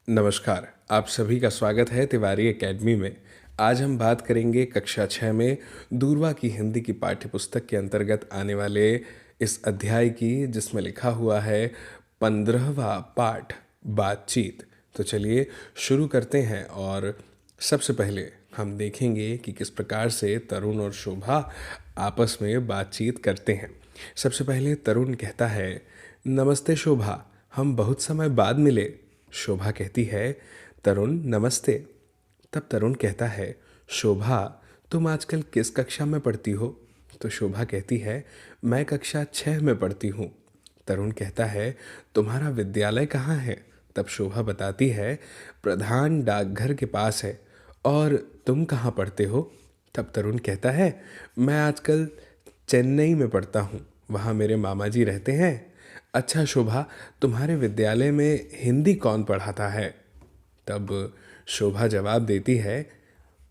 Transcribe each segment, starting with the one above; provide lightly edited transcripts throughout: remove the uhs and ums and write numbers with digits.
नमस्कार, आप सभी का स्वागत है तिवारी एकेडमी में। आज हम बात करेंगे कक्षा 6 में दूरवा की हिंदी की पाठ्यपुस्तक के अंतर्गत आने वाले इस अध्याय की, जिसमें लिखा हुआ है 15वां पाठ बातचीत। तो चलिए शुरू करते हैं और सबसे पहले हम देखेंगे कि किस प्रकार से तरुण और शोभा आपस में बातचीत करते हैं। सबसे पहले तरुण कहता है, नमस्ते शोभा, हम बहुत समय बाद मिले। शोभा कहती है, तरुण नमस्ते। तब तरुण कहता है, शोभा तुम आजकल किस कक्षा में पढ़ती हो? तो शोभा कहती है, मैं कक्षा 6 में पढ़ती हूँ। तरुण कहता है, तुम्हारा विद्यालय कहाँ है? तब शोभा बताती है, प्रधान डाकघर के पास है। और तुम कहाँ पढ़ते हो? तब तरुण कहता है, मैं आजकल चेन्नई में पढ़ता हूँ, वहाँ मेरे मामा जी रहते हैं। अच्छा शोभा, तुम्हारे विद्यालय में हिंदी कौन पढ़ाता है? तब शोभा जवाब देती है,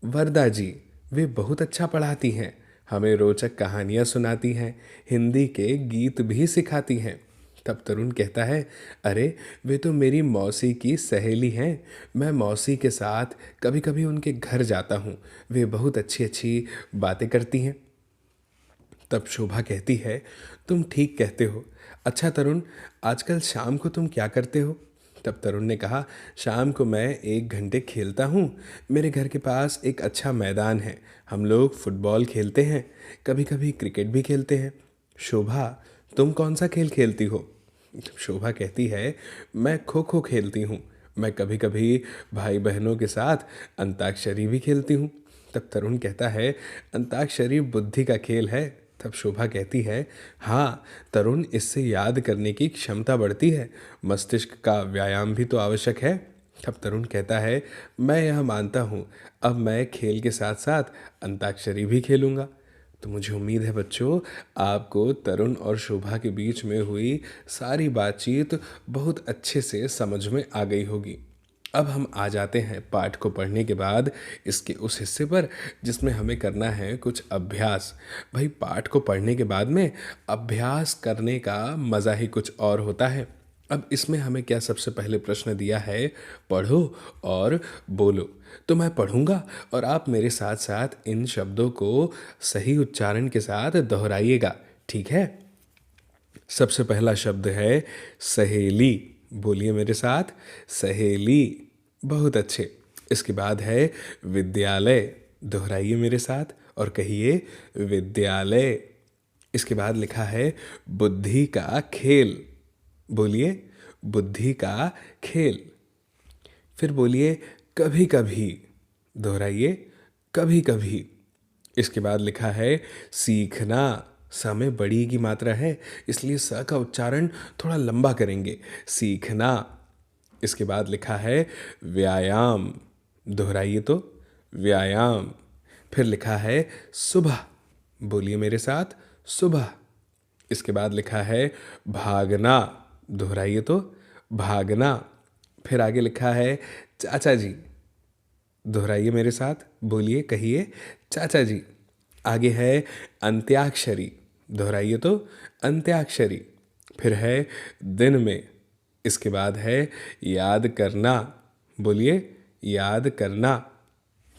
वरदा जी, वे बहुत अच्छा पढ़ाती हैं, हमें रोचक कहानियाँ सुनाती हैं, हिंदी के गीत भी सिखाती हैं। तब तरुण कहता है, अरे वे तो मेरी मौसी की सहेली हैं, मैं मौसी के साथ कभी कभी उनके घर जाता हूँ, वे बहुत अच्छी अच्छी बातें करती हैं। तब शोभा कहती है, तुम ठीक कहते हो। अच्छा तरुण, आजकल शाम को तुम क्या करते हो? तब तरुण ने कहा, शाम को मैं 1 घंटे खेलता हूँ, मेरे घर के पास एक अच्छा मैदान है, हम लोग फुटबॉल खेलते हैं, कभी कभी क्रिकेट भी खेलते हैं। शोभा, तुम कौन सा खेल खेलती हो? शोभा कहती है, मैं खो खो खेलती हूँ, मैं कभी कभी भाई बहनों के साथ अंताक्षरी भी खेलती हूँ। तब तरुण कहता है, अंताक्षरी बुद्धि का खेल है। तब शोभा कहती है, हाँ तरुण, इससे याद करने की क्षमता बढ़ती है, मस्तिष्क का व्यायाम भी तो आवश्यक है। तब तरुण कहता है, मैं यह मानता हूँ, अब मैं खेल के साथ साथ अंताक्षरी भी खेलूँगा। तो मुझे उम्मीद है बच्चों, आपको तरुण और शोभा के बीच में हुई सारी बातचीत बहुत अच्छे से समझ में आ गई होगी। अब हम आ जाते हैं पाठ को पढ़ने के बाद इसके उस हिस्से पर जिसमें हमें करना है कुछ अभ्यास। भाई, पाठ को पढ़ने के बाद में अभ्यास करने का मज़ा ही कुछ और होता है। अब इसमें हमें क्या सबसे पहले प्रश्न दिया है, पढ़ो और बोलो। तो मैं पढ़ूंगा और आप मेरे साथ साथ इन शब्दों को सही उच्चारण के साथ दोहराइएगा, ठीक है? सबसे पहला शब्द है सहेली। बोलिए मेरे साथ, सहेली। बहुत अच्छे। इसके बाद है विद्यालय। दोहराइए मेरे साथ और कहिए, विद्यालय। इसके बाद लिखा है बुद्धि का खेल। बोलिए, बुद्धि का खेल। फिर बोलिए, कभी कभी। दोहराइए, कभी कभी। इसके बाद लिखा है सीखना। स में बड़ी की मात्रा है, इसलिए स का उच्चारण थोड़ा लंबा करेंगे, सीखना। इसके बाद लिखा है व्यायाम। दोहराइए तो, व्यायाम। फिर लिखा है सुबह। बोलिए मेरे साथ, सुबह। इसके बाद लिखा है भागना। दोहराइए तो, भागना। फिर आगे लिखा है चाचा जी। दोहराइए मेरे साथ, बोलिए, कहिए, चाचा जी। आगे है अंत्याक्षरी। दोहराइए तो, अंत्याक्षरी। फिर है दिन में। इसके बाद है याद करना। बोलिए, याद करना।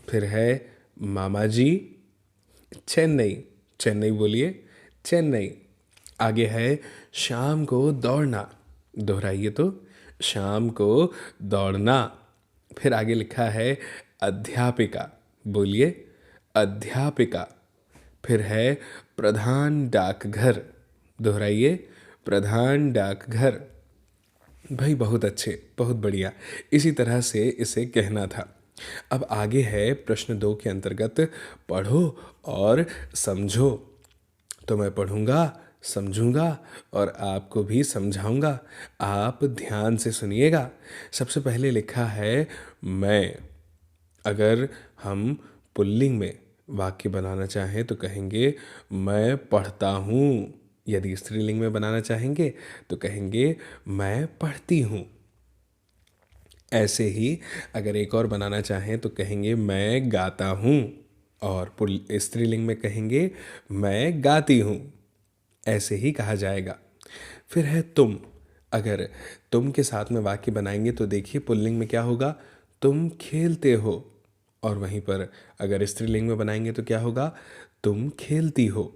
फिर है मामा जी। चेन्नई। चेन्नई बोलिए, चेन्नई। आगे है शाम को दौड़ना। दोहराइए तो, शाम को दौड़ना। फिर आगे लिखा है अध्यापिका। बोलिए, अध्यापिका। फिर है प्रधान डाकघर। दोहराइए, प्रधान डाकघर। भाई बहुत अच्छे, बहुत बढ़िया। इसी तरह से इसे कहना था। अब आगे है प्रश्न 2 के अंतर्गत पढ़ो और समझो। तो मैं पढ़ूंगा, समझूंगा और आपको भी समझाऊंगा। आप ध्यान से सुनिएगा। सबसे पहले लिखा है मैं। अगर हम पुल्लिंग में वाक्य बनाना चाहें तो कहेंगे मैं पढ़ता हूँ। यदि स्त्रीलिंग में बनाना चाहेंगे तो कहेंगे मैं पढ़ती हूँ। ऐसे ही अगर एक और बनाना चाहें तो कहेंगे मैं गाता हूँ। और स्त्रीलिंग में कहेंगे मैं गाती हूँ। ऐसे ही कहा जाएगा। फिर है तुम। अगर तुम के साथ में वाक्य बनाएंगे तो देखिए पुल्लिंग में क्या होगा, तुम खेलते हो। और वहीं पर अगर स्त्रीलिंग में बनाएंगे तो क्या होगा, तुम खेलती हो।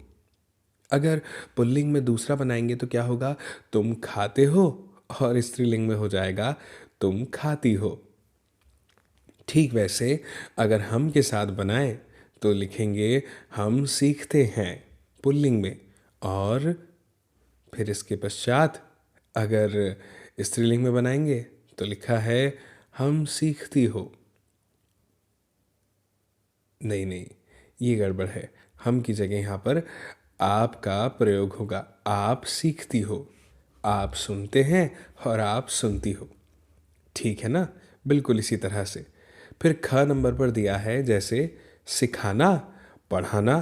अगर पुल्लिंग में दूसरा बनाएंगे तो क्या होगा, तुम खाते हो। और स्त्रीलिंग में हो जाएगा, तुम खाती हो। ठीक वैसे अगर हम के साथ बनाएं तो लिखेंगे, हम सीखते हैं, पुल्लिंग में। और फिर इसके पश्चात अगर स्त्रीलिंग में बनाएंगे तो लिखा है, हम सीखती हो। नहीं नहीं, ये गड़बड़ है। हम की जगह यहाँ पर आप का प्रयोग होगा। आप सीखती हो, आप सुनते हैं और आप सुनती हो। ठीक है ना, बिल्कुल इसी तरह से। फिर ख नंबर पर दिया है जैसे सिखाना, पढ़ाना,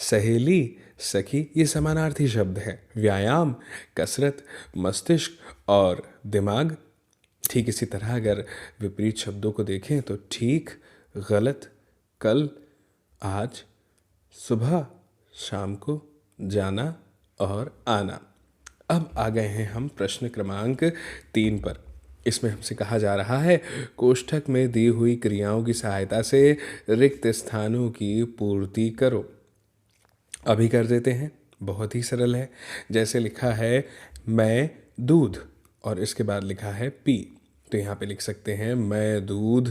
सहेली, सखी, ये समानार्थी शब्द हैं। व्यायाम, कसरत, मस्तिष्क और दिमाग। ठीक इसी तरह अगर विपरीत शब्दों को देखें तो ठीक, गलत, कल, आज, सुबह, शाम को, जाना और आना। अब आ गए हैं हम प्रश्न क्रमांक 3 पर। इसमें हमसे कहा जा रहा है, कोष्ठक में दी हुई क्रियाओं की सहायता से रिक्त स्थानों की पूर्ति करो। अभी कर देते हैं, बहुत ही सरल है। जैसे लिखा है मैं दूध और इसके बाद लिखा है पी, तो यहाँ पे लिख सकते हैं मैं दूध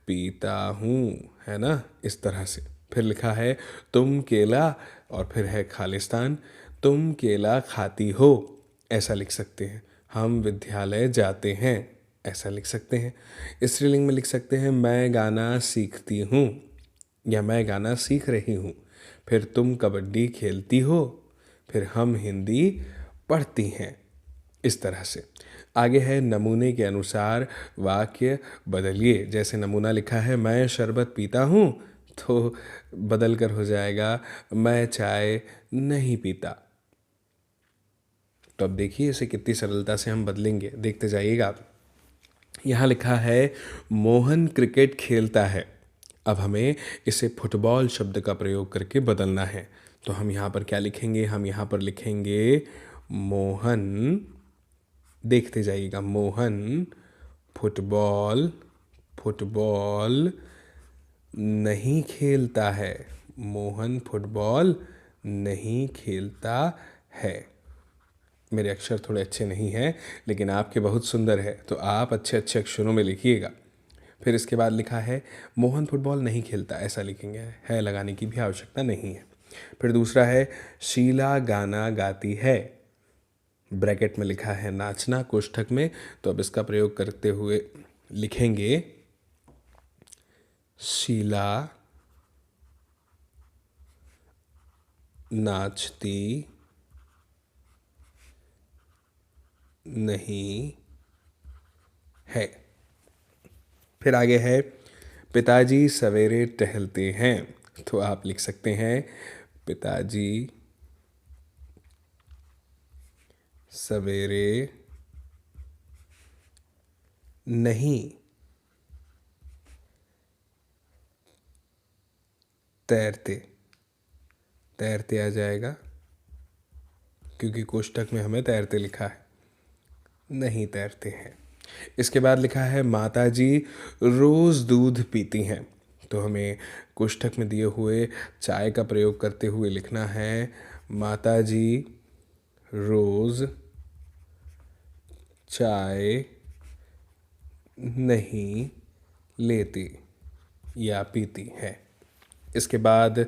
पीता हूँ, है ना, इस तरह से। फिर लिखा है तुम केला और फिर है खालिस्तान, तुम केला खाती हो, ऐसा लिख सकते हैं। हम विद्यालय जाते हैं, ऐसा लिख सकते हैं। स्त्रीलिंग में लिख सकते हैं मैं गाना सीखती हूँ या मैं गाना सीख रही हूँ। फिर तुम कबड्डी खेलती हो, फिर हम हिंदी पढ़ती हैं, इस तरह से। आगे है नमूने के अनुसार वाक्य बदलिए। जैसे नमूना लिखा है मैं शरबत पीता हूँ, तो बदल कर हो जाएगा मैं चाय नहीं पीता। तो अब देखिए इसे कितनी सरलता से हम बदलेंगे, देखते जाइएगा। यहाँ लिखा है मोहन क्रिकेट खेलता है। अब हमें इसे फुटबॉल शब्द का प्रयोग करके बदलना है। तो हम यहाँ पर क्या लिखेंगे, हम यहाँ पर लिखेंगे मोहन, देखते जाइएगा, मोहन फुटबॉल फुटबॉल नहीं खेलता है। मोहन फुटबॉल नहीं खेलता है। मेरे अक्षर थोड़े अच्छे नहीं हैं लेकिन आपके बहुत सुंदर है, तो आप अच्छे अच्छे अक्षरों में लिखिएगा। फिर इसके बाद लिखा है मोहन फुटबॉल नहीं खेलता, ऐसा लिखेंगे, है लगाने की भी आवश्यकता नहीं है। फिर दूसरा है शीला गाना गाती है। ब्रैकेट में लिखा है नाचना कोष्ठक में, तो अब इसका प्रयोग करते हुए लिखेंगे शीला नाचती नहीं है। फिर आगे है पिताजी सवेरे टहलते हैं, तो आप लिख सकते हैं पिताजी सवेरे नहीं तैरते, तैरते आ जाएगा क्योंकि कोष्ठक में हमें तैरते लिखा है, नहीं तैरते हैं। इसके बाद लिखा है माताजी रोज दूध पीती हैं, तो हमें कोष्ठक में दिए हुए चाय का प्रयोग करते हुए लिखना है माताजी रोज चाय नहीं लेती या पीती है। इसके बाद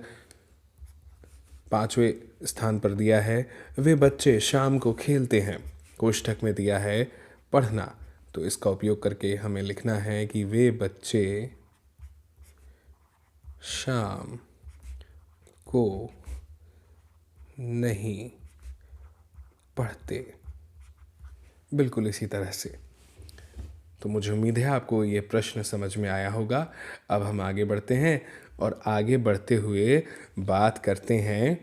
5वें स्थान पर दिया है वे बच्चे शाम को खेलते हैं। कोष्ठक में दिया है पढ़ना, तो इसका उपयोग करके हमें लिखना है कि वे बच्चे शाम को नहीं पढ़ते, बिल्कुल इसी तरह से। तो मुझे उम्मीद है आपको ये प्रश्न समझ में आया होगा। अब हम आगे बढ़ते हैं और आगे बढ़ते हुए बात करते हैं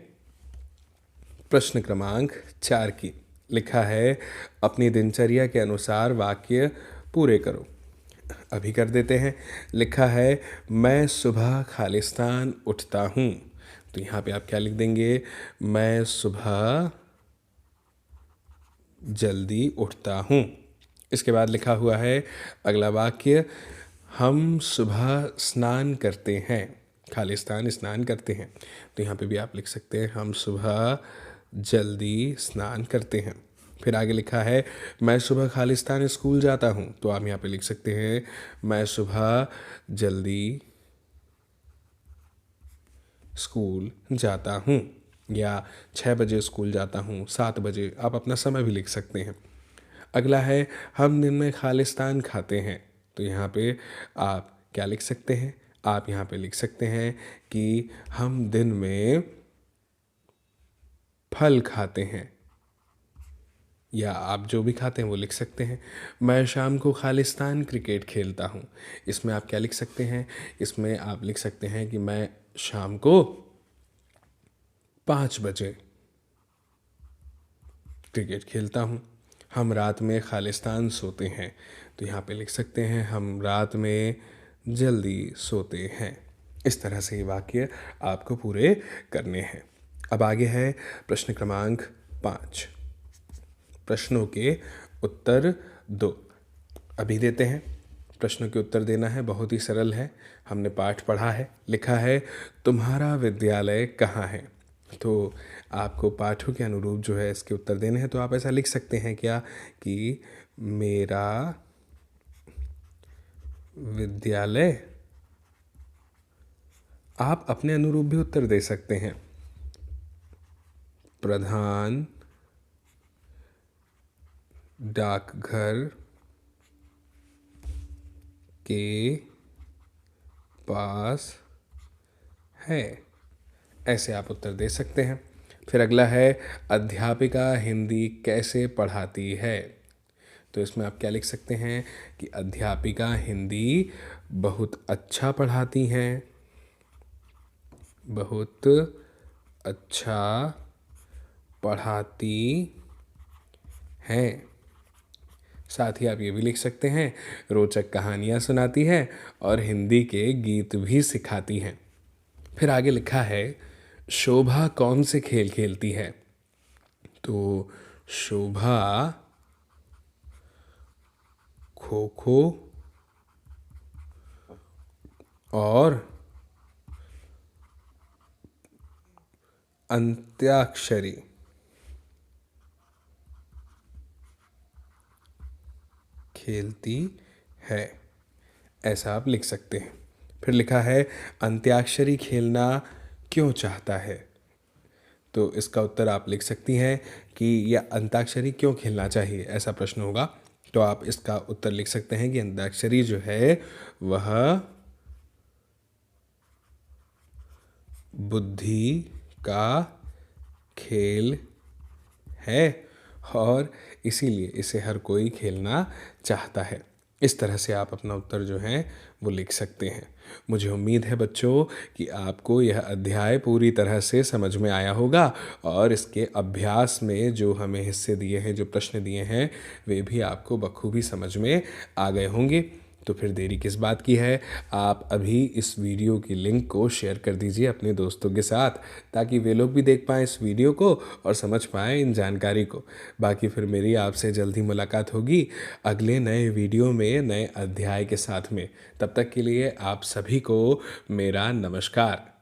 प्रश्न क्रमांक 4 की। लिखा है अपनी दिनचर्या के अनुसार वाक्य पूरे करो। अभी कर देते हैं। लिखा है मैं सुबह खालिस्तान उठता हूँ, तो यहाँ पे आप क्या लिख देंगे, मैं सुबह जल्दी उठता हूँ। इसके बाद लिखा हुआ है अगला वाक्य, हम सुबह स्नान करते हैं। खालिस्तान स्नान करते हैं, तो यहाँ पे भी आप लिख सकते हैं हम सुबह जल्दी स्नान करते हैं। फिर आगे लिखा है मैं सुबह खालिस्तान स्कूल जाता हूँ, तो आप यहाँ पे लिख सकते हैं मैं सुबह जल्दी स्कूल जाता हूँ, या 6 बजे स्कूल जाता हूँ, 7 बजे, आप अपना समय भी लिख सकते हैं। अगला है हम दिन में खालिस्तान खाते हैं, तो यहाँ पे आप क्या लिख सकते हैं, आप यहाँ पे लिख सकते हैं कि हम दिन में फल खाते हैं, या आप जो भी खाते हैं वो लिख सकते हैं। मैं शाम को खालिस्तान क्रिकेट खेलता हूँ, इसमें आप क्या लिख सकते हैं, इसमें आप लिख सकते हैं कि मैं शाम को 5 बजे क्रिकेट खेलता हूँ। हम रात में खालिस्तान सोते हैं, तो यहाँ पे लिख सकते हैं हम रात में जल्दी सोते हैं। इस तरह से ये वाक्य आपको पूरे करने हैं। अब आगे है प्रश्न क्रमांक 5। प्रश्नों के उत्तर दो। अभी देते हैं। प्रश्नों के उत्तर देना है, बहुत ही सरल है, हमने पाठ पढ़ा है। लिखा है तुम्हारा विद्यालय कहाँ है, तो आपको पाठों के अनुरूप जो है इसके उत्तर देने हैं। तो आप ऐसा लिख सकते हैं क्या कि मेरा विद्यालय। आप अपने अनुरूप भी उत्तर दे सकते हैं। प्रधान डाकघर के पास है, ऐसे आप उत्तर दे सकते हैं। फिर अगला है अध्यापिका हिंदी कैसे पढ़ाती है, तो इसमें आप क्या लिख सकते हैं कि अध्यापिका हिंदी बहुत अच्छा पढ़ाती हैं, बहुत अच्छा पढ़ाती हैं। साथ ही आप ये भी लिख सकते हैं रोचक कहानियाँ सुनाती हैं और हिंदी के गीत भी सिखाती हैं। फिर आगे लिखा है शोभा कौन से खेल खेलती है, तो शोभा खो खो और अंत्याक्षरी खेलती है, ऐसा आप लिख सकते हैं। फिर लिखा है अंत्याक्षरी खेलना क्यों चाहता है, तो इसका उत्तर आप लिख सकती हैं कि यह अंताक्षरी क्यों खेलना चाहिए, ऐसा प्रश्न होगा। तो आप इसका उत्तर लिख सकते हैं कि अंताक्षरी जो है वह बुद्धि का खेल है और इसीलिए इसे हर कोई खेलना चाहता है। इस तरह से आप अपना उत्तर जो है वो लिख सकते हैं। मुझे उम्मीद है बच्चों कि आपको यह अध्याय पूरी तरह से समझ में आया होगा और इसके अभ्यास में जो हमें हिस्से दिए हैं, जो प्रश्न दिए हैं, वे भी आपको बखूबी समझ में आ गए होंगे। तो फिर देरी किस बात की है, आप अभी इस वीडियो की लिंक को शेयर कर दीजिए अपने दोस्तों के साथ, ताकि वे लोग भी देख पाएँ इस वीडियो को और समझ पाएँ इन जानकारी को। बाकी फिर मेरी आपसे जल्दी मुलाकात होगी अगले नए वीडियो में नए अध्याय के साथ में। तब तक के लिए आप सभी को मेरा नमस्कार।